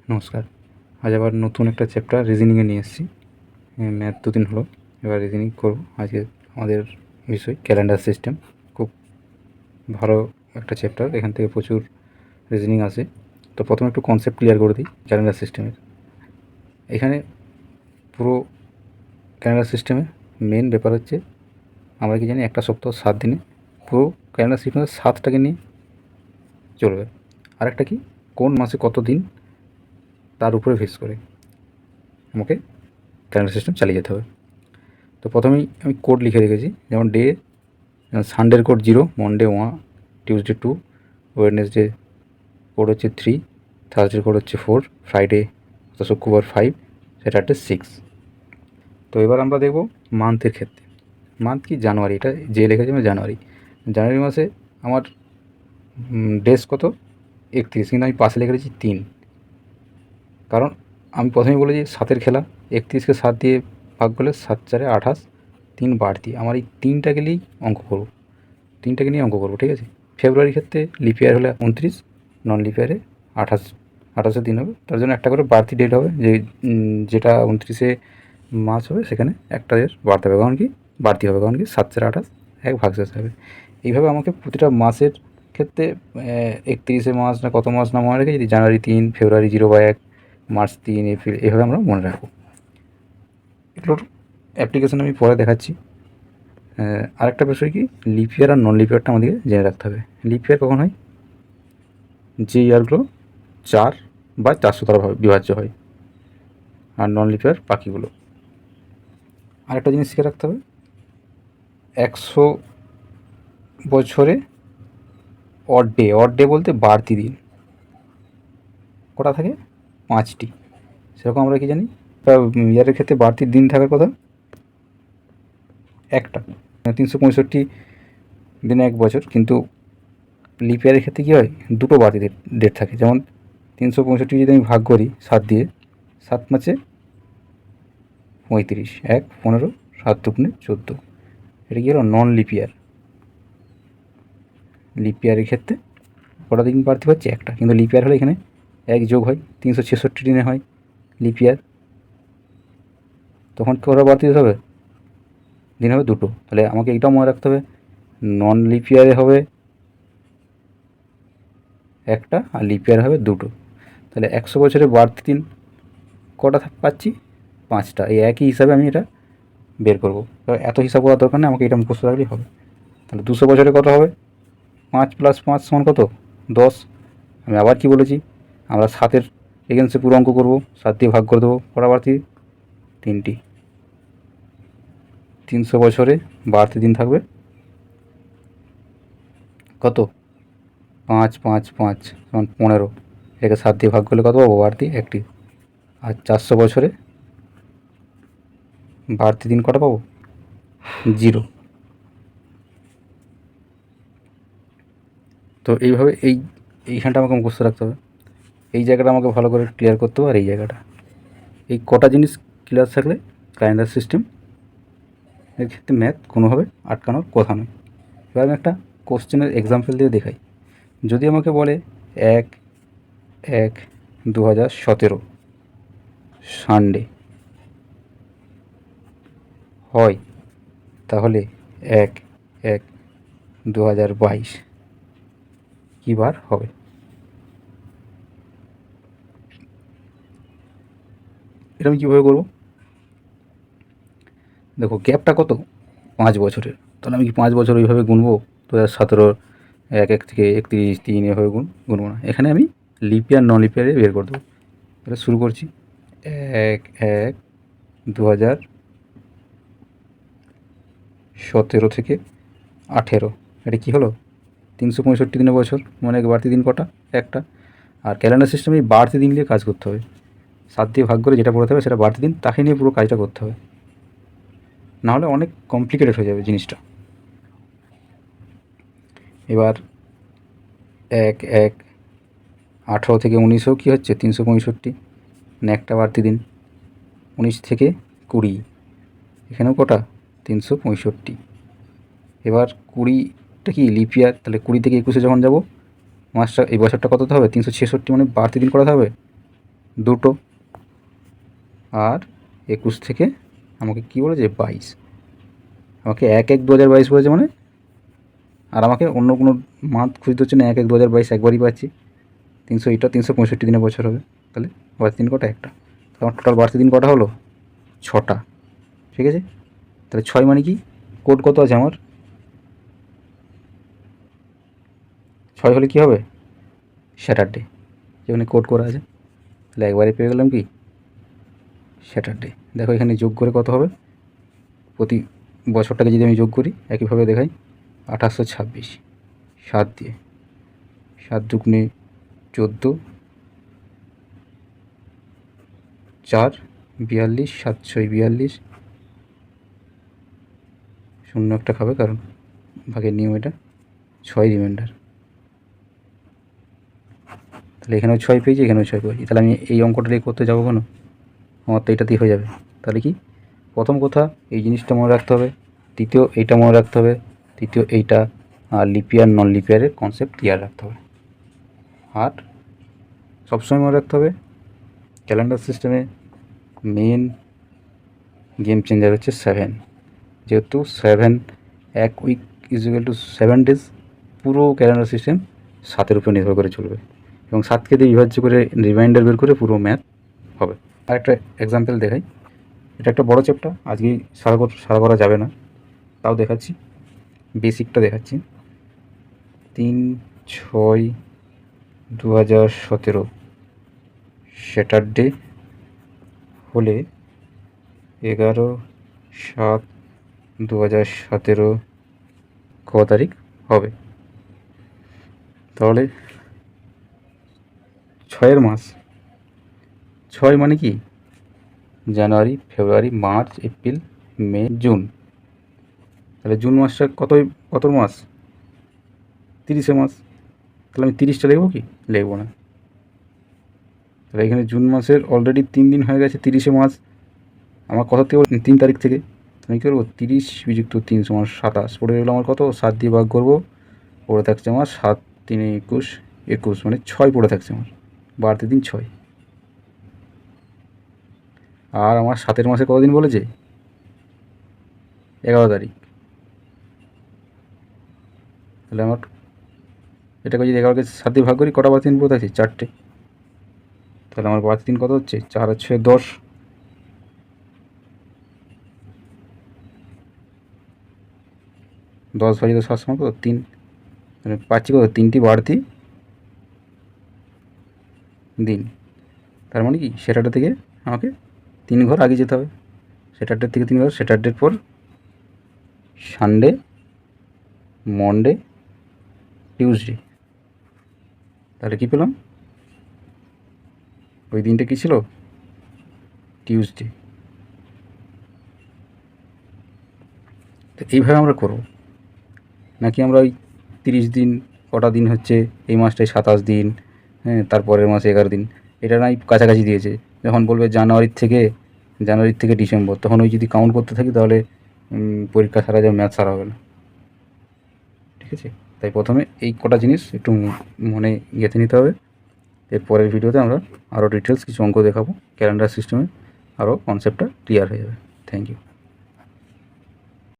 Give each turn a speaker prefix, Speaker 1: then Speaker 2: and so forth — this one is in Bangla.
Speaker 1: নমস্কার। আজ আবার নতুন একটা চ্যাপ্টার রিজনিংয়ে নিয়ে এসেছি। ম্যাথ দুদিন হলো, এবার রিজনিং করব। আজকে আমাদের বিষয় ক্যালেন্ডার সিস্টেম। খুব ভালো একটা চ্যাপ্টার, এখান থেকে প্রচুর রিজনিং আসে। তো প্রথমে একটু কনসেপ্ট ক্লিয়ার করে দিই ক্যালেন্ডার সিস্টেমের। এখানে পুরো ক্যালেন্ডার সিস্টেমে মেন ব্যাপার হচ্ছে, আমরা কি জানি একটা সপ্তাহ 7 দিনে, পুরো ক্যালেন্ডার সিস্টেমের 7টাকে নিয়ে চলবে। আরেকটা কি, কোন মাসে কত দিন তার উপরে বেস করে আমাকে ক্যালেন্ডার সিস্টেম চালিয়ে যেতে হবে। তো প্রথমেই আমি কোড লিখে রেখেছি, যেমন ডে, সানডের code 0, Monday 1, Tuesday 2, Wednesday code হচ্ছে 3, থার্সডে কোড হচ্ছে 4, ফ্রাইডে শুক্রবার 5, স্যাটারডে 6। তো এবার আমরা দেখব মান্থের ক্ষেত্রে। মান্থ কি, জানুয়ারি। এটা যে লিখেছি আমি জানুয়ারি। জানুয়ারি মাসে আমার ডেস কত, 31, কিন্তু আমি পাশে লিখে রেখেছি 3, কারণ আমি প্রথমেই বলেছি 7-এর খেলা। 31কে 7 দিয়ে ভাগ করলে 7 4 28, 3 বাড়তি। আমার এই 3টাকে নিয়েই অঙ্ক করব, 3টাকে নিয়ে অঙ্ক করব, ঠিক আছে। ফেব্রুয়ারির ক্ষেত্রে লিপ ইয়ার হলে 29, নন লিপ ইয়ারে 28 দিন হবে। তার জন্য একটা করে বাড়তি ডেট হবে, যেটা 29শে মাস হবে সেখানে একটা ডেট বাড়তে হবে, কারণ কি বাড়তি হবে, কারণ কি 7 4 28 1 ভাগশেষ হবে। এইভাবে আমাকে প্রতিটা মাসের ক্ষেত্রে 31শে মাস না কত মাস না মনে রেখে, যদি জানুয়ারি 3, ফেব্রুয়ারি 0/1, মার্চ 3, এপ্রিল, এইভাবে আমরা মনে রাখবো। এগুলোর অ্যাপ্লিকেশন আমি পরে দেখাচ্ছি। আরেকটা বিষয় কি, লিপ ইয়ার আর নন লিপ ইয়ারটা আমাদেরকে জেনে রাখতে হবে। লিপ ইয়ার কখন হয়, যে ইয়ারগুলো 4 বা 400 দ্বারা বিভাজ্য হয়, আর নন লিপ ইয়ার বাকিগুলো। আরেকটা জিনিস শিখে রাখতে হবে, 100 বছরে অড ডে বলতে বাড়তি দিন কটা থাকে, 5টি। সেরকম আমরা কি জানি, ইয়ারের ক্ষেত্রে বাড়তি দিন থাকার কথা একটা। 365 দিনে 1 বছর, কিন্তু লিপ ইয়ারের ক্ষেত্রে কী হয়, দুটো বাড়তি ডেট থাকে। যেমন 365 যদি আমি ভাগ করি 7 দিয়ে, 7 5 35, 1 15, 7 2 14, এটা কী হলো, নন লিপ ইয়ার। লিপ ইয়ারের ক্ষেত্রে কটা দিন বাড়তি পাচ্ছে, একটা। কিন্তু লিপ ইয়ার হলে এখানে 1 যোগ হয়, 366 দিনে হয় লিপ ইয়ার, তখন কটা বাড়তি হবে, দিন হবে দুটো। তাহলে আমাকে এইটাও মনে রাখতে হবে, নন লিপ ইয়ারে হবে একটা, আর লিপ ইয়ার হবে দুটো। তাহলে 100 বছরে বাড়তি দিন কটা পাচ্ছি, 5টা। এই একই হিসাবে আমি এটা বের করবো। তবে এত হিসাব করার দরকার নেই, আমাকে এটা মুখস্থ রাখলেই হবে। তাহলে 200 বছরে কত হবে, 5 + 5 সমান কত, 10। আমি আবার কি বলেছি, আমরা 7-এর এগেন্সে পুরো অঙ্ক করবো, 7 দিয়ে ভাগ করে দেবো, কটা বাড়তি, 3টি। 300 বছরে বাড়তি দিন থাকবে কত, 5 5 5 সমান 15। এটাকে 7 দিয়ে ভাগ করলে কত পাবো, বাড়তি 1টি। আর 400 বছরে বাড়তি দিন কটা পাবো, 0। তো এইভাবে এইখানটা আমাকে মুখস্থ রাখতে হবে। এই জায়গাটা আমাকে ভালো করে ক্লিয়ার করতে হবে। আর এই জায়গাটা, এই কটা জিনিস ক্লিয়ার থাকলে ক্যালেন্ডার সিস্টেম এর ক্ষেত্রে ম্যাথ কোনোভাবে আটকানোর কথা নয়। এবার আমি একটা কোশ্চেনের এক্সাম্পল দিয়ে দেখাই। যদি আমাকে বলে 1/1/2017 সানডে হয়, তাহলে 1/1/2022 কী বার হবে। এটা আমি কীভাবে করবো, দেখো গ্যাপটা কত, 5 বছরের। তাহলে আমি কি 5 বছর ওইভাবে গুনবো, 2017 1 থেকে 31 3 এভাবে গুনবো না। এখানে আমি লিপ ইয়ার নন লিপ ইয়ারে বের করে দেবো। তাহলে শুরু করছি, 1/1/2017 থেকে 18, এটা কী হলো, 365 দিনের বছর, মানে বাড়তি দিন কটা, একটা। আর ক্যালেন্ডার সিস্টেমে এই বাড়তি দিন নিয়ে কাজ করতে হবে। 7 দিয়ে ভাগ করে যেটা পড়তে হবে সেটা বাড়তি দিন, তাকে নিয়ে পুরো কাজটা করতে হবে, নাহলে অনেক কমপ্লিকেটেড হয়ে যাবে জিনিসটা। এবার 1/1/18 থেকে 19ও কী হচ্ছে, 365, মানে একটা বাড়তি দিন। 19 থেকে 20, এখানেও কটা, 365। এবার 20টা কি লিপ ইয়ার, তাহলে 20 থেকে 21-এ যখন যাবো, মাসটা এই বছরটা কত হবে, 366, মানে বাড়তি দিন করাতে হবে দুটো। আর 21 থেকে আমাকে কী বলেছে 22, আমাকে 1/1/2022 বলেছে মানে, আর আমাকে অন্য কোনো মান্থ খুঁজতে হচ্ছে না। 1/1/2022 একবারই পাচ্ছি। 365 দিনে বছর হবে, তাহলে বাড়তি দিন কটা? একটা। তো আমার টোটাল বাড়তি দিন কটা হলো? 6টা। ঠিক আছে, তাহলে 6 মানে কি? কোড কত আছে আমার? 6 হলে কী হবে? স্যাটারডে, যেখানে কোড করা আছে। তাহলে একবারে পেয়ে গেলাম কি? স্যাটারডে। দেখো এখানে যোগ করে কত হবে? প্রতি বছরটাকে যদি আমি যোগ করি, একইভাবে দেখাই, 2826, 7 দিয়ে, 7 দুগুণে 14, 4, 42, 7 6 42, শূন্য একটা খাবে কারণ ভাগের নিয়ম এটা। 6 রিমাইন্ডার, তাহলে এখানেও 6 পেয়েছি, এখানেও 6 পেয়েছি। তাহলে আমি এই অঙ্কটা দিয়ে করতে যাবো কেন? আমার তো এটাতেই হয়ে যাবে। তাহলে কি, প্রথম কথা এই জিনিসটা মনে রাখতে হবে, দ্বিতীয় এইটা মনে রাখতে হবে, তৃতীয় এইটা, আর লিপিয়ার নন লিপিয়ারের কনসেপ্ট ক্লিয়ার রাখতে হবে। আর সবসময় মনে রাখতে হবে ক্যালেন্ডার সিস্টেমে মেন গেম চেঞ্জার হচ্ছে 7। যেহেতু 7 এক week is equal to 7 days, পুরো ক্যালেন্ডার সিস্টেম 7-এর উপর নির্ভর করে চলবে, এবং 7কে দিয়ে বিভাজ্য করে রিমাইন্ডার বের করে পুরো ম্যাথ হবে। আর একটা এক্সাম্পল দেখাই, এটা একটা বড় চ্যাপ্টার, আজকেই সারা করা যাবে না, তাও দেখাচ্ছি, বেসিকটা দেখাচ্ছি। 3/6/2017 স্যাটারডে হলে 11/7/2017 ক তারিখ হবে? তাহলে 6-এর মাস, 6 মানে কি? জানুয়ারি, ফেব্রুয়ারি, মার্চ, এপ্রিল, মে, জুন। তাহলে জুন মাসটা কত মাস? 30 মাস। তাহলে আমি 30টা লিখবো কি? লিখবো না। তাহলে এখানে জুন মাসের অলরেডি 3 দিন হয়ে গেছে, 30 মাস আমার কথা থেকে 3 তারিখ থেকে। আমি কী করবো? 30 বিযুক্ত 3 সমান 27 পড়ে গেলো আমার কত? 7 দিয়ে ভাগ করবো, পড়ে থাকছে আমার 7 3 21, 21 মানে 6 পড়ে থাকছে আমার, বাড়তি দিন 6। আর আমার 7-এর মাসে কতদিন বলেছে? 11 তারিখ। তাহলে আমার এটাকে যদি 11কে 7 দিয়ে ভাগ করি, কটা বাড়তি দিন পড়ে থাকছে? 4টে। তাহলে আমার বাড়তি দিন কত হচ্ছে? 4 আর 6 10, 10 ভাজিত 7 সমান কত? 3। মানে পাচ্ছি কত? 3টি বাড়তি দিন। তার মানে কি, স্যাটারডে থেকে আমাকে 3 ঘর আগে যেতে হবে। স্যাটারডে থেকে 3 ঘর, স্যাটারডের পর সানডে, মনডে, টিউসডে। তাহলে কী পেলাম? ওই দিনটা কী ছিল? টিউসডে। তো এইভাবে আমরা করব, নাকি আমরা ওই 30 দিন, কটা দিন হচ্ছে এই মাসটায় 27 দিন, হ্যাঁ, তারপরের মাসে 11 দিন, এটা নাই কাছাকাছি দিয়েছে। যখন বলবে জানুয়ারি থেকে ডিসেম্বর, তখন ওই যদি কাউন্ট করতে থাকি তাহলে পরীক্ষা সারা যাবে, ম্যাথ সারা হবে না। ঠিক আছে, তাই প্রথমে এই কটা জিনিস একটু মনে গেঁথে নিতে হবে। এর পরের ভিডিওতে আমরা আরও ডিটেলস কিছু অঙ্ক দেখাবো, ক্যালেন্ডার সিস্টেমে আরও কনসেপ্টটা ক্লিয়ার হয়ে যাবে। Thank you.